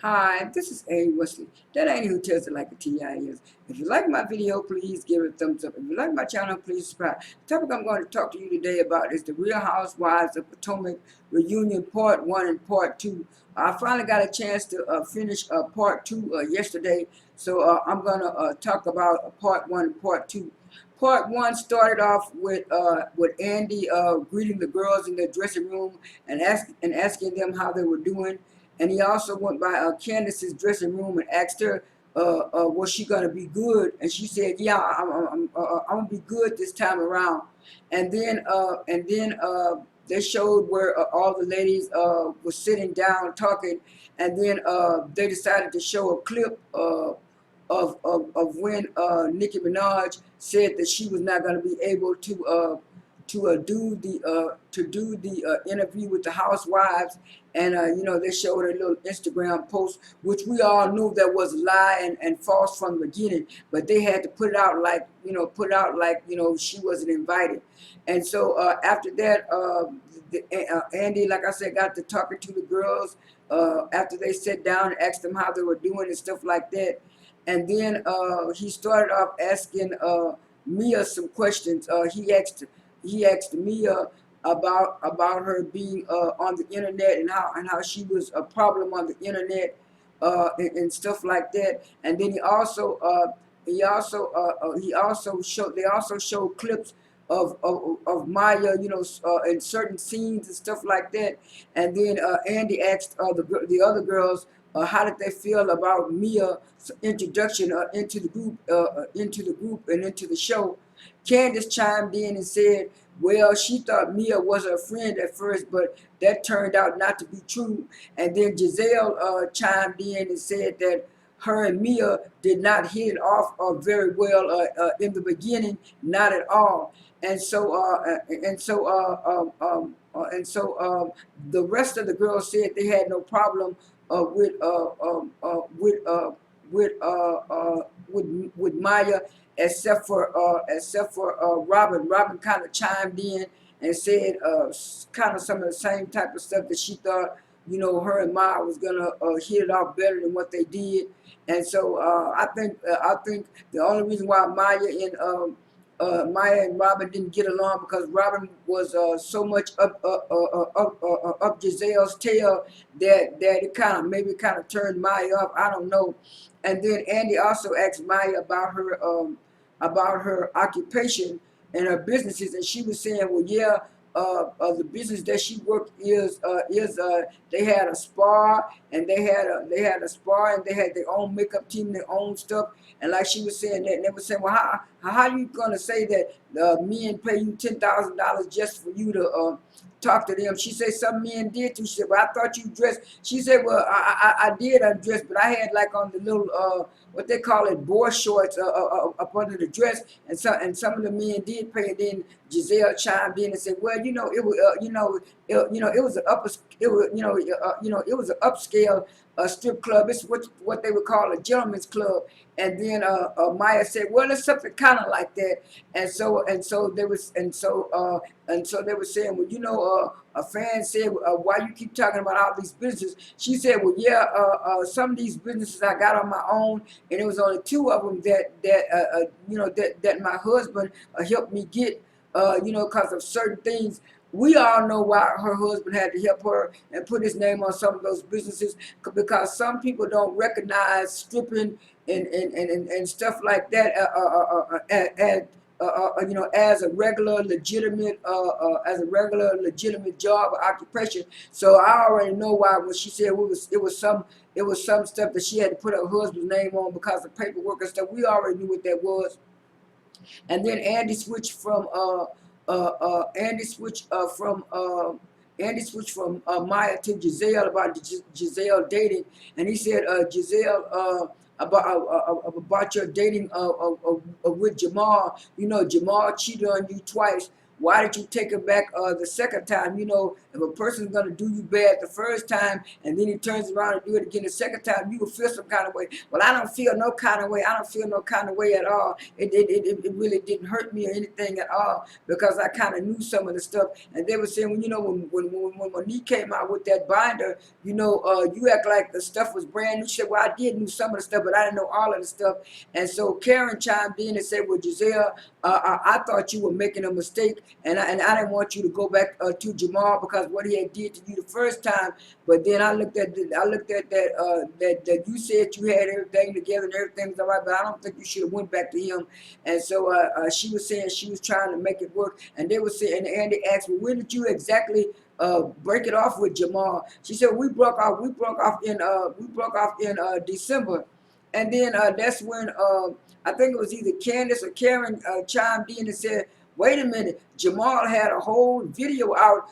Hi, this is A. Wesley. That ain't who tells it like a TI is. If you like my video, please give it a thumbs up. If you like my channel, please subscribe. The topic I'm going to talk to you today about is the Real Housewives of Potomac reunion part 1 and part 2. I finally got a chance to finish part 2 yesterday, so I'm going to talk about part 1 and part 2. Part 1 started off with Andy greeting the girls in their dressing room and asking them how they were doing. And he also went by Candiace's dressing room and asked her, was she gonna be good? And she said, "Yeah, I'm gonna be good this time around." And then they showed where all the ladies were sitting down talking, and then they decided to show a clip of when Nicki Minaj said that she was not going to be able to do the interview with the housewives, and they showed a little Instagram post, which we all knew that was a lie and false from the beginning, but they had to put it out like she wasn't invited. And so after that, Andy, like I said, got to talking to the girls after they sat down and asked them how they were doing and stuff like that. And then he started off asking Mia some questions. He asked Mia about her being on the internet and how she was a problem on the internet and stuff like that. And then he also showed they also showed clips of Maya, in certain scenes and stuff like that. And then Andy asked the other girls how did they feel about Mia's introduction into the group and into the show. Candiace chimed in and said, well, she thought Mia was her friend at first, but that turned out not to be true. And then Gizelle chimed in and said that her and Mia did not hit it off very well in the beginning, not at all. And so the rest of the girls said they had no problem uh, with uh, um, uh, with uh, with uh, uh, with Maya, except for Robin. Robin kind of chimed in and said kind of some of the same type of stuff that she thought her and Maya was gonna hit it off better than what they did. And so I think the only reason why Maya and Robin didn't get along because Robin was so much up Giselle's tail that it kind of turned Maya up. I don't know. And then Andy also asked Maya about her occupation and her businesses, and she was saying, well, yeah. The business that she worked is they had a spa, and they had their own makeup team, their own stuff. And like she was saying that, and they were saying, well, how you gonna say that men pay you $10,000 just for you to talk to them? She said some men did too. She said, well, I thought you dressed. She said, well, I did undress, but I had like on the little what they call it, board shorts up under the dress, and some of the men did pay. And then Gizelle chimed in and said, well, it was it was an upper it was an upscale strip club. It's what they would call a gentleman's club. And then Maya said, well, it's something kind of like that. And so they were saying, well, a fan said, why you keep talking about all these businesses? She said, well, yeah, some of these businesses I got on my own, and it was only two of them that my husband helped me get, because of certain things. We all know why her husband had to help her and put his name on some of those businesses, because some people don't recognize stripping and stuff like that as a regular legitimate job or occupation. So I already know why when she said it was some stuff that she had to put her husband's name on because of paperwork and stuff. We already knew what that was. And then Andy switched from Maya to Gizelle about Gizelle dating, and he said, Gizelle, about your dating with Jamal. Jamal cheated on you twice. Why did you take him back the second time? If a person's gonna do you bad the first time and then he turns around and do it again the second time, you will feel some kind of way. Well, I don't feel no kind of way. I don't feel no kind of way at all. It really didn't hurt me or anything at all because I kind of knew some of the stuff. And they were saying, when Monique came out with that binder, you act like the stuff was brand new. She said, well, I did knew some of the stuff, but I didn't know all of the stuff. And so Karen chimed in and said, well, Gizelle, I thought you were making a mistake, and I didn't want you to go back to Jamal because what he had did to you the first time. But then I looked at that you said you had everything together and everything was all right, but I don't think you should have went back to him. And so she was saying she was trying to make it work, and they were saying, and Andy asked me, when did you exactly break it off with Jamal? She said we broke off in December, and then that's when I think it was either Candiance or Karen chimed in and said, wait a minute, Jamal had a whole video out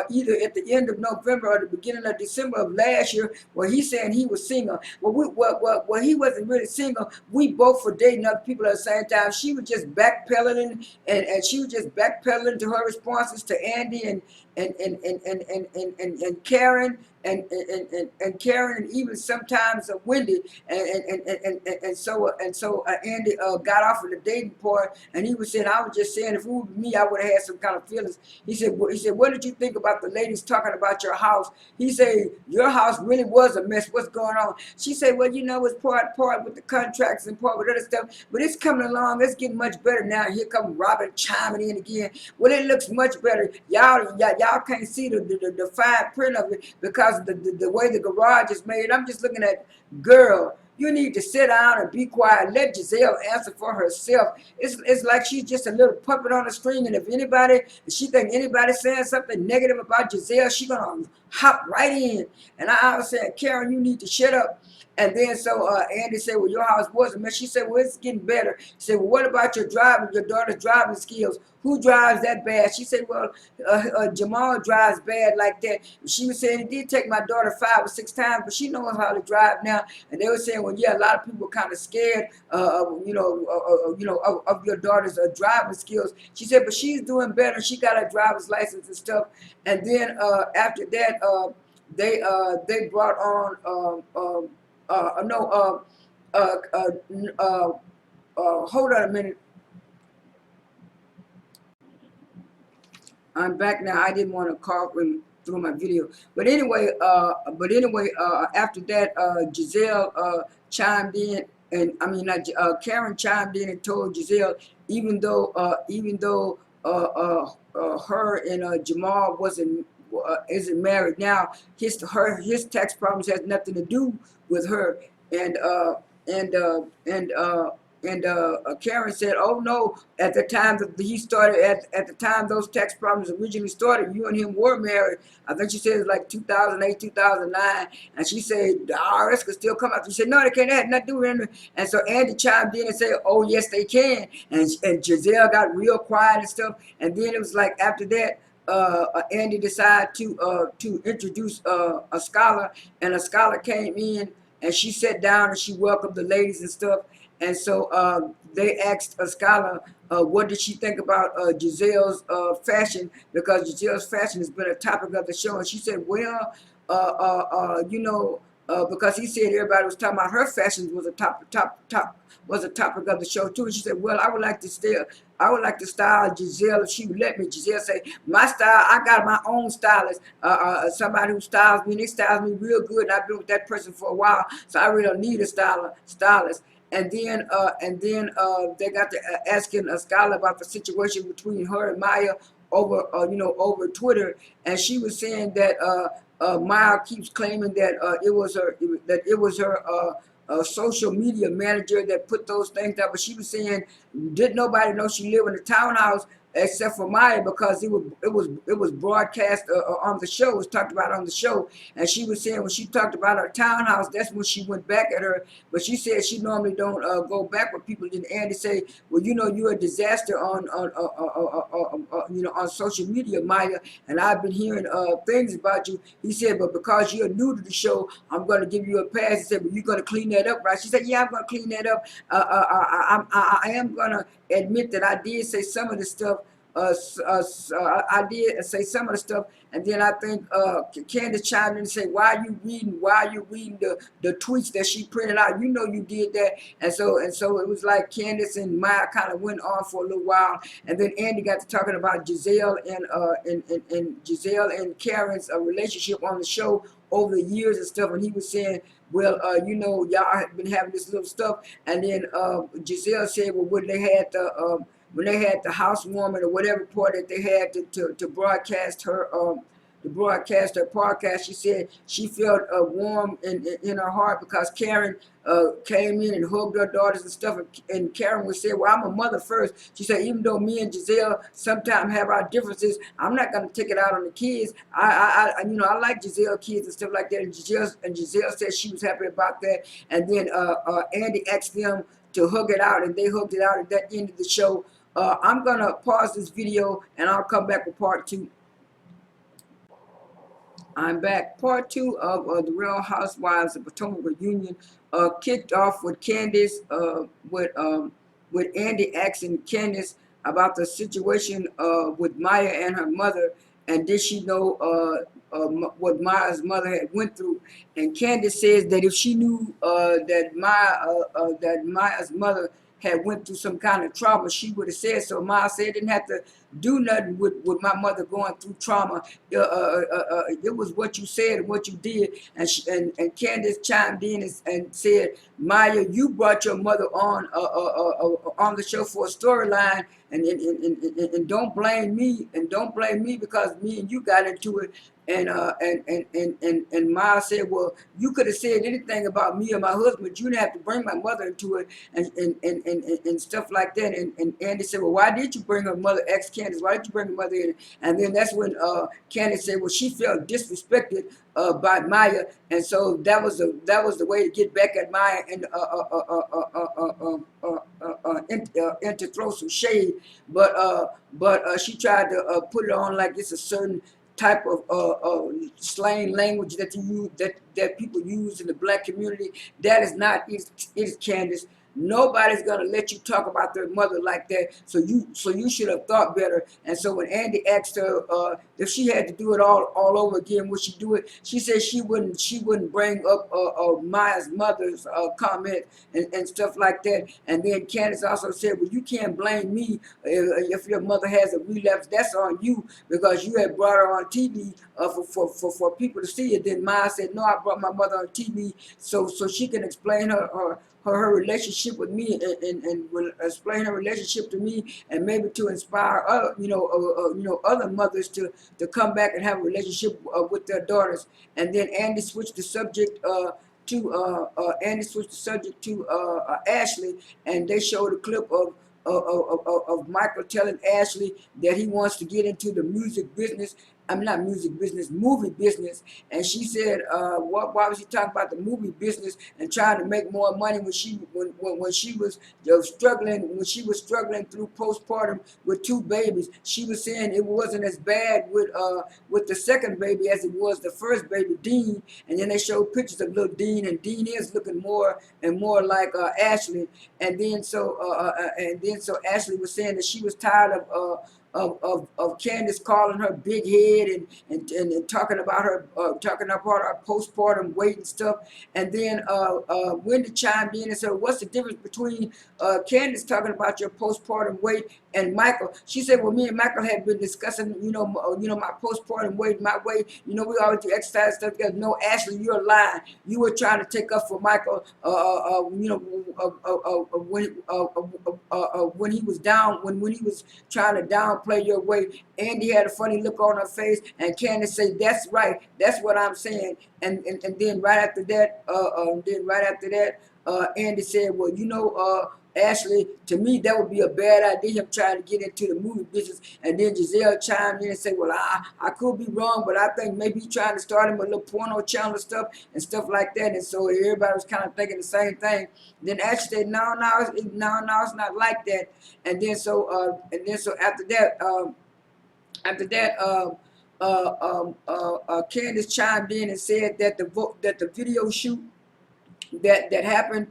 either at the end of November or the beginning of December of last year where he's saying he was single. Well, he wasn't really single. We both were dating other people at the same time. She was just backpedaling, and she was just backpedaling to her responses to Andy and Karen and Karen, and even sometimes Wendy, and so Andy got off of the dating part, and he was saying, I was just saying, if it was me, I would have had some kind of feelings. He said, what did you think about the ladies talking about your house? He said, your house really was a mess. What's going on? She said, well, it's part with the contracts and part with other stuff, but it's coming along. It's getting much better now. Here comes Robin chiming in again. Well, it looks much better. Y'all can't see the fine print of it because the way the garage is made. I'm just looking at, girl, you need to sit down and be quiet. Let Gizelle answer for herself. It's like she's just a little puppet on the string, and if she think anybody saying something negative about Gizelle, she gonna hop right in. And I was saying, Karen, you need to shut up. And then so Andy said, well, your house was a mess. She said, well, it's getting better. He said, well, what about your daughter's driving skills? Who drives that bad? She said, well, Jamal drives bad like that. She was saying, it did take my daughter 5 or 6 times, but she knows how to drive now. And they were saying, well, yeah, a lot of people are kind of scared, of your daughter's driving skills. She said, but she's doing better. She got her driver's license and stuff. And then after that, they brought on hold on a minute. I'm back now. I didn't want to cough through my video, but anyway, after that, Gizelle chimed in, and I mean, Karen chimed in and told Gizelle, even though her and Jamal isn't married now, his tax problems has nothing to do with her, and Karen said, oh no, at the time that he started, at the time those tax problems originally started, you and him were married. I think she said it was like 2008, 2009. And she said, the IRS could still come out. She said, no, they can't. They had nothing to do with it. And so Andy chimed in and said, oh, yes, they can. And Gizelle got real quiet and stuff. And then it was like after that, Andy decided to introduce a scholar, and a scholar came in, and she sat down and she welcomed the ladies and stuff. And so they asked a scholar, what did she think about Gizelle's fashion, because Gizelle's fashion has been a topic of the show. And she said, well, because he said everybody was talking about her fashion was a topic of the show too. And she said, well, I would like to style Gizelle if she would let me. Gizelle said, my style, I got my own stylist, somebody who styles me, and they styles me real good, and I've been with that person for a while, so I really don't need a stylist. And then they got to asking a scholar about the situation between her and Maya over Twitter, and she was saying that Maya keeps claiming that it was her social media manager that put those things up, but she was saying didn't nobody know she lived in a townhouse except for Maya, because it was broadcast on the show. It was talked about on the show, and she was saying when she talked about her townhouse, that's when she went back at her. But she said she normally don't go back with people. And Andy say, well, you're a disaster on social media, Maya, and I've been hearing things about you. He said, but because you're new to the show, I'm going to give you a pass. He said, well, you're going to clean that up, right? She said, yeah, I'm going to clean that up. I am going to admit that I did say some of the stuff I did say some of the stuff, and then I think Candice chimed in and said, "Why are you reading? Why are you reading the tweets that she printed out? You know you did that." And so it was like Candice and Maya kind of went on for a little while, and then Andy got to talking about Gizelle and Gizelle and Karen's relationship on the show over the years and stuff, and he was saying, well, y'all have been having this little stuff, and then Gizelle said, well, when they had the housewarming or whatever part that they had to broadcast her podcast, she said she felt warm in her heart because Karen came in and hugged her daughters and stuff, and Karen would say, well, I'm a mother first. She said, even though me and Gizelle sometimes have our differences, I'm not going to take it out on the kids. I like Gizelle kids and stuff like that, and Gizelle said she was happy about that, and then Andy asked them to hug it out, and they hugged it out at that end of the show. I'm going to pause this video, and I'll come back with part two. I'm back. Part two of the Real Housewives of Potomac reunion kicked off with Candice, with Andy asking Candice about the situation with Maya and her mother, and did she know what Maya's mother had went through? And Candice says that if she knew that Maya's mother had went through some kind of trauma, she would have said so. Maya said it didn't have to do nothing with my mother going through trauma. It was what you said and what you did. And Candice chimed in and said, Maya, you brought your mother on the show for a storyline, and don't blame me, because me and you got into it. And Maya said, well, you could have said anything about me or my husband. You didn't have to bring my mother into it, and stuff like that. And Andy said, well, why did you bring her mother? Asked Candice, why did you bring her mother in? And then that's when Candice said, well, she felt disrespected by Maya, and so that was the way to get back at Maya and to throw some shade. But she tried to put it on like it's a certain type of slang language that people use in the black community. That is not it is Candice. Nobody's gonna let you talk about their mother like that. So you should have thought better. And so when Andy asked her if she had to do it all over again, would she do it? She said she wouldn't bring up Maya's mother's comment and stuff like that. And then Candice also said, well, you can't blame me if your mother has a relapse. That's on you because you had brought her on TV for people to see it. Then Maya said, no, I brought my mother on TV so she can explain her relationship with me and explain her relationship to me, and maybe to inspire other mothers to come back and have a relationship with their daughters. And then Andy switched the subject to Ashley, and they showed a clip of Michael telling Ashley that he wants to get into the music business. I mean, not music business, movie business. And she said, why was he talking about the movie business and trying to make more money when she was struggling through postpartum with two babies? She was saying it wasn't as bad with the second baby as it was the first baby, Dean. And then they showed pictures of little Dean, and Dean is looking more and more like Ashley. And then so Ashley was saying that she was tired of Candice calling her big head and talking about her postpartum weight and stuff. And then Wendy chimed in and said, what's the difference between Candice talking about your postpartum weight and Michael? She said, well, me and Michael had been discussing, my postpartum weight, my weight. We always do exercise stuff together. No, Ashley, you're lying. You were trying to take up for Michael, when he was down, when he was trying to downplay your weight. Andy had a funny look on her face, and Candice said, that's right, that's what I'm saying. And then right after that, Andy said, well, Ashley, to me, that would be a bad idea, him trying to get into the movie business. And then Gizelle chimed in and said, well, I could be wrong, but I think maybe he's trying to start him a little porno channel and stuff like that. And so everybody was kind of thinking the same thing. Then Ashley said, no, it's not like that. And then so after that, Candice chimed in and said that the video shoot that happened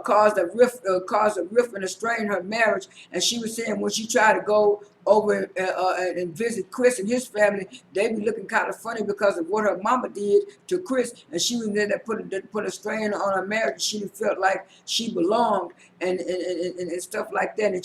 caused a rift and a strain in her marriage. And she was saying when she tried to go over and visit Chris and his family, they be looking kind of funny because of what her mama did to Chris, and she was there that put a strain on her marriage. She felt like she belonged and stuff like that. And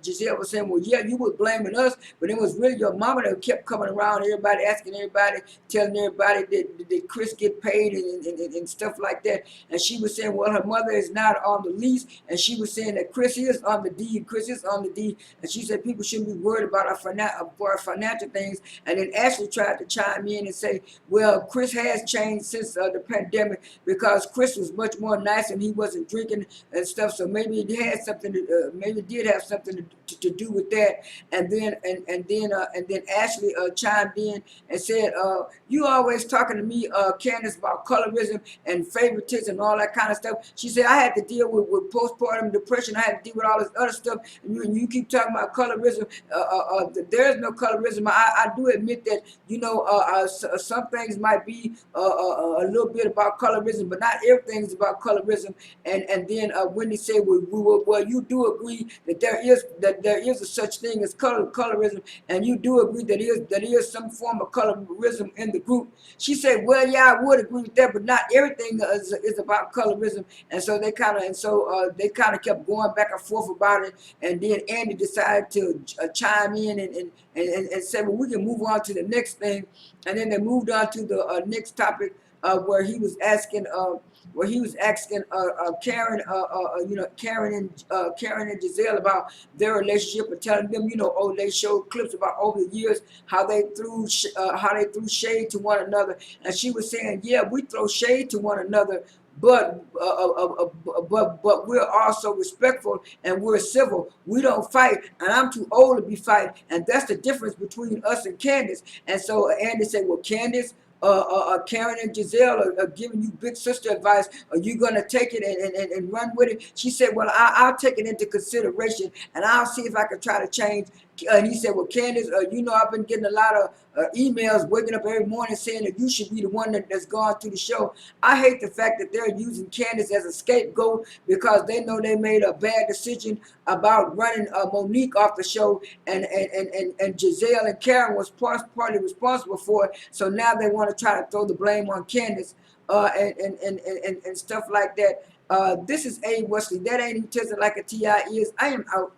Gizelle was saying, well, yeah, you were blaming us, but it was really your mama that kept coming around, everybody asking everybody, telling everybody that Chris get paid and stuff like that. And she was saying, well, her mother is not on the lease, and she was saying that Chris is on the deed. Chris is on the deed, and she said people shouldn't be worried about our financial things. And then Ashley tried to chime in and say, well, Chris has changed since the pandemic because Chris was much more nice and he wasn't drinking and stuff. So maybe it had something to, maybe it did have something to do with that. And then Ashley chimed in and said, you always talking to me, Candiance, about colorism and favoritism and all that kind of stuff. She said, I had to deal with postpartum depression. I had to deal with all this other stuff. And you keep talking about colorism. There is no colorism. I do admit that, some things might be a little bit about colorism, but not everything is about colorism. And then Wendy said, well, you do agree that there is a such thing as colorism, and you do agree that there is some form of colorism in the group. She said, well, yeah, I would agree with that, but not everything is about colorism. And so they kind of kept going back and forth about it. And then Andy decided to chime in and say, well, we can move on to the next thing. And then they moved on to the next topic, where he was asking Karen, Karen and Gizelle about their relationship, and telling them, they showed clips about over the years how they threw shade to one another. And she was saying, yeah, we throw shade to one another, but we're also respectful and we're civil. We don't fight, and I'm too old to be fighting, and that's the difference between us and Candiance. And so Andy said, well, Candiance, Karen and Gizelle are giving you big sister advice. Are you going to take it and run with it? She said, well, I'll take it into consideration, and I'll see if I can try to change. And he said, well, Candiance, I've been getting a lot of emails, waking up every morning saying that you should be the one that's gone through the show. I hate the fact that they're using Candiance as a scapegoat because they know they made a bad decision about running Monique off the show, and Gizelle and Karen was partly responsible for it. So now they want to try to throw the blame on Candiance and stuff like that. This is A. Wesley. That ain't even tested like a TI is. I am out.